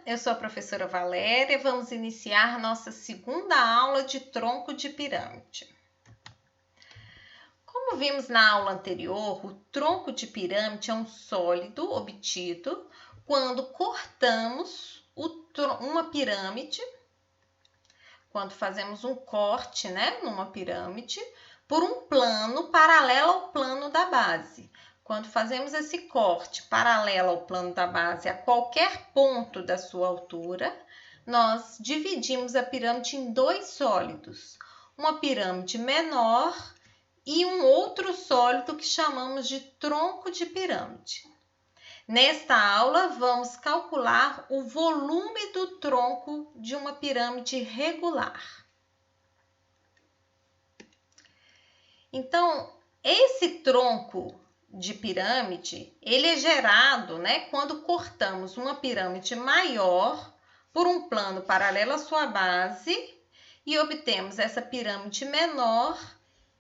eu sou a professora Valéria. Vamos iniciar nossa segunda aula de tronco de pirâmide. Como vimos na aula anterior, o tronco de pirâmide é um sólido obtido quando cortamos uma pirâmide, quando fazemos um corte, numa pirâmide, por um plano paralelo ao plano da base. Quando fazemos esse corte paralelo ao plano da base a qualquer ponto da sua altura, nós dividimos a pirâmide em dois sólidos, uma pirâmide menor e um outro sólido que chamamos de tronco de pirâmide. Nesta aula, vamos calcular o volume do tronco de uma pirâmide regular. Então, esse tronco de pirâmide, ele é gerado, quando cortamos uma pirâmide maior por um plano paralelo à sua base e obtemos essa pirâmide menor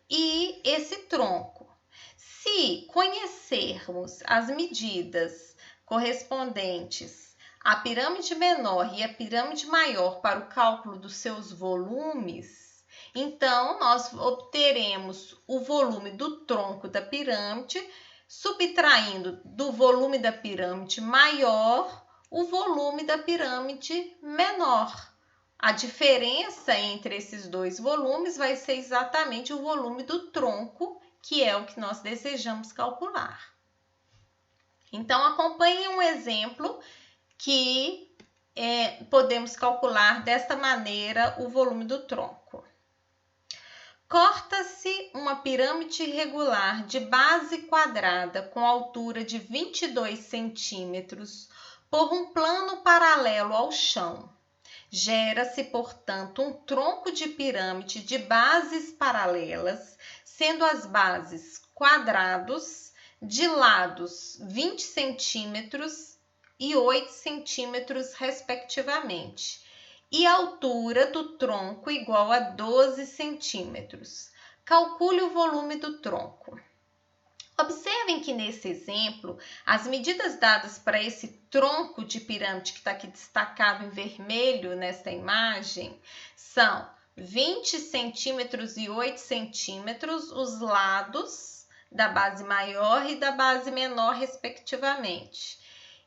e esse tronco. Se conhecermos as medidas correspondentes à pirâmide menor e à pirâmide maior para o cálculo dos seus volumes, então nós obteremos o volume do tronco da pirâmide, subtraindo do volume da pirâmide maior o volume da pirâmide menor. A diferença entre esses dois volumes vai ser exatamente o volume do tronco, que é o que nós desejamos calcular. Então, acompanhe um exemplo que podemos calcular desta maneira o volume do tronco. Corta-se uma pirâmide irregular de base quadrada com altura de 22 centímetros por um plano paralelo ao chão. Gera-se, portanto, um tronco de pirâmide de bases paralelas, sendo as bases quadrados de lados 20 centímetros e 8 centímetros, respectivamente, e a altura do tronco igual a 12 centímetros. Calcule o volume do tronco. Observem que nesse exemplo, as medidas dadas para esse tronco de pirâmide que está aqui destacado em vermelho nesta imagem são 20 centímetros e 8 centímetros, os lados da base maior e da base menor, respectivamente.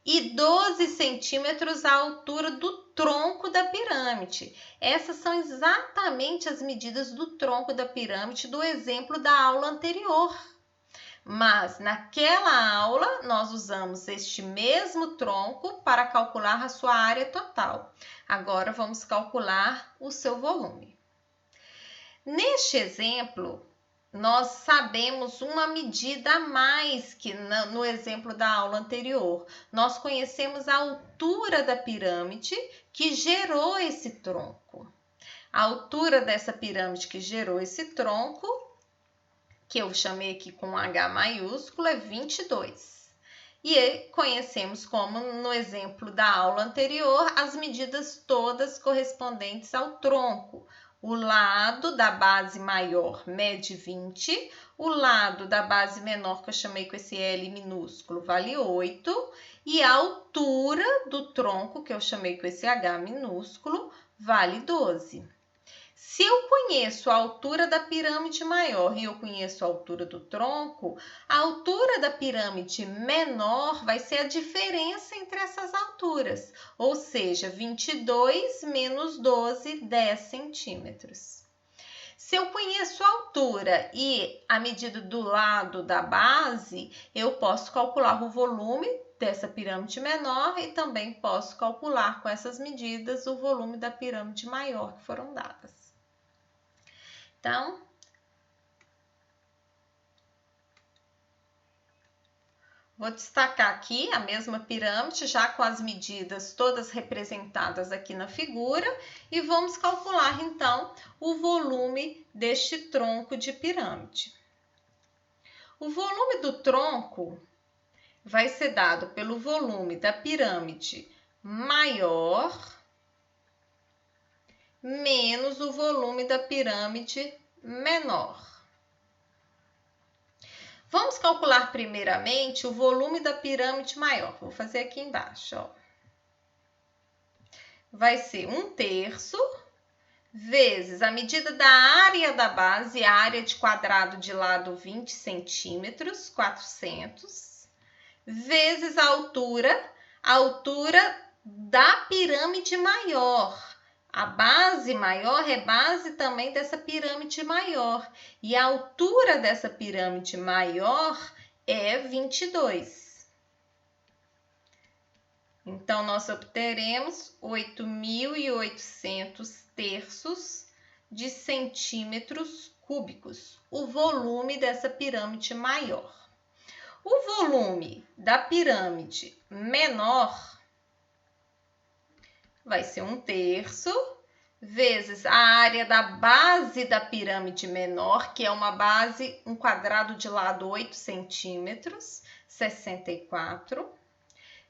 E 12 centímetros a altura do tronco da pirâmide. Essas são exatamente as medidas do tronco da pirâmide do exemplo da aula anterior. Mas naquela aula nós usamos este mesmo tronco para calcular a sua área total. Agora vamos calcular o seu volume. Neste exemplo, nós sabemos uma medida a mais que no exemplo da aula anterior. Nós conhecemos a altura da pirâmide que gerou esse tronco. A altura dessa pirâmide que gerou esse tronco, que eu chamei aqui com H maiúsculo, é 22. E conhecemos como, no exemplo da aula anterior, as medidas todas correspondentes ao tronco. O lado da base maior mede 20, o lado da base menor, que eu chamei com esse L minúsculo, vale 8, e a altura do tronco, que eu chamei com esse H minúsculo, vale 12. Se eu conheço a altura da pirâmide maior e eu conheço a altura do tronco, a altura da pirâmide menor vai ser a diferença entre essas alturas, ou seja, 22 menos 12, 10 centímetros. Se eu conheço a altura e a medida do lado da base, eu posso calcular o volume dessa pirâmide menor e também posso calcular com essas medidas o volume da pirâmide maior que foram dadas. Então, vou destacar aqui a mesma pirâmide, já com as medidas todas representadas aqui na figura, e vamos calcular, então, o volume deste tronco de pirâmide. O volume do tronco vai ser dado pelo volume da pirâmide maior menos o volume da pirâmide menor. Vamos calcular primeiramente o volume da pirâmide maior. Vou fazer aqui embaixo, ó. vai ser 1/3 vezes a medida da área da base, área de quadrado de lado 20 centímetros, 400, vezes a altura da pirâmide maior. A base maior é base também dessa pirâmide maior. E a altura dessa pirâmide maior é 22. Então, nós obteremos 8.800 terços de centímetros cúbicos, o volume dessa pirâmide maior. O volume da pirâmide menor vai ser 1/3 vezes a área da base da pirâmide menor, que é uma base, um quadrado de lado 8 centímetros, 64,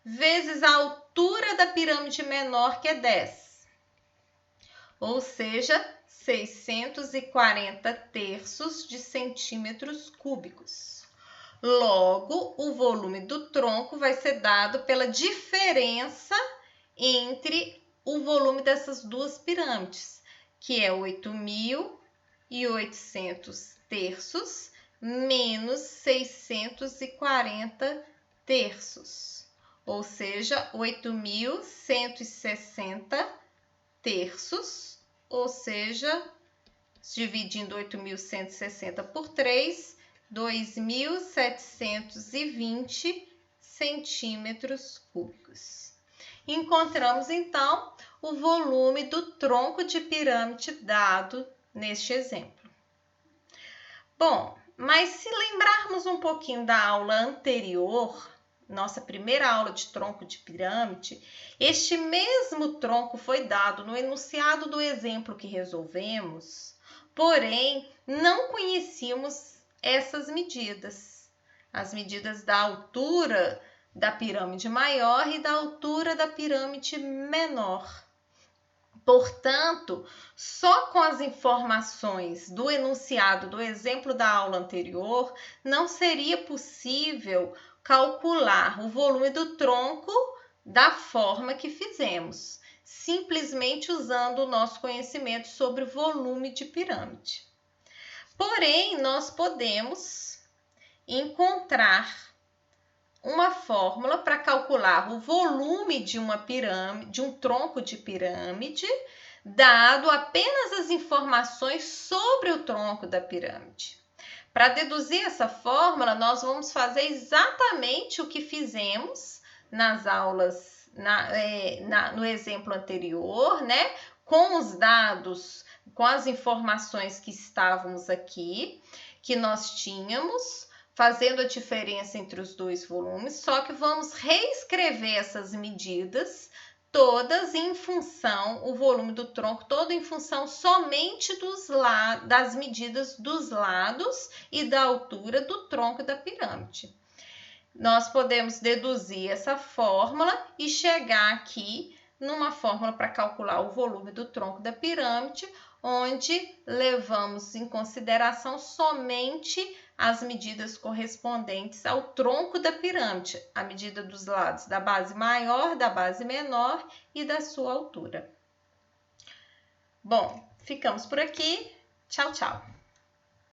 vezes a altura da pirâmide menor, que é 10, ou seja, 640 terços de centímetros cúbicos. Logo, o volume do tronco vai ser dado pela diferença entre o volume dessas duas pirâmides, que é 8.800 terços menos 640 terços, ou seja, 8.160 terços, ou seja, dividindo 8.160 por 3, 2.720 centímetros cúbicos. Encontramos, então, o volume do tronco de pirâmide dado neste exemplo. Bom, mas se lembrarmos um pouquinho da aula anterior, nossa primeira aula de tronco de pirâmide, este mesmo tronco foi dado no enunciado do exemplo que resolvemos, porém, não conhecíamos essas medidas, as medidas da altura da pirâmide maior e da altura da pirâmide menor. Portanto, só com as informações do enunciado do exemplo da aula anterior, não seria possível calcular o volume do tronco da forma que fizemos, simplesmente usando o nosso conhecimento sobre volume de pirâmide. Porém, nós podemos encontrar uma fórmula para calcular o volume de uma pirâmide, de um tronco de pirâmide, dado apenas as informações sobre o tronco da pirâmide. Para deduzir essa fórmula, nós vamos fazer exatamente o que fizemos nas aulas, no exemplo anterior, né? Com os dados, com as informações que estávamos aqui, que nós tínhamos, fazendo a diferença entre os dois volumes, só que vamos reescrever essas medidas todas em função, o volume do tronco todo em função somente das medidas dos lados e da altura do tronco da pirâmide. Nós podemos deduzir essa fórmula e chegar aqui numa fórmula para calcular o volume do tronco da pirâmide, onde levamos em consideração somente as medidas correspondentes ao tronco da pirâmide, a medida dos lados da base maior, da base menor e da sua altura. Bom, ficamos por aqui. Tchau, tchau!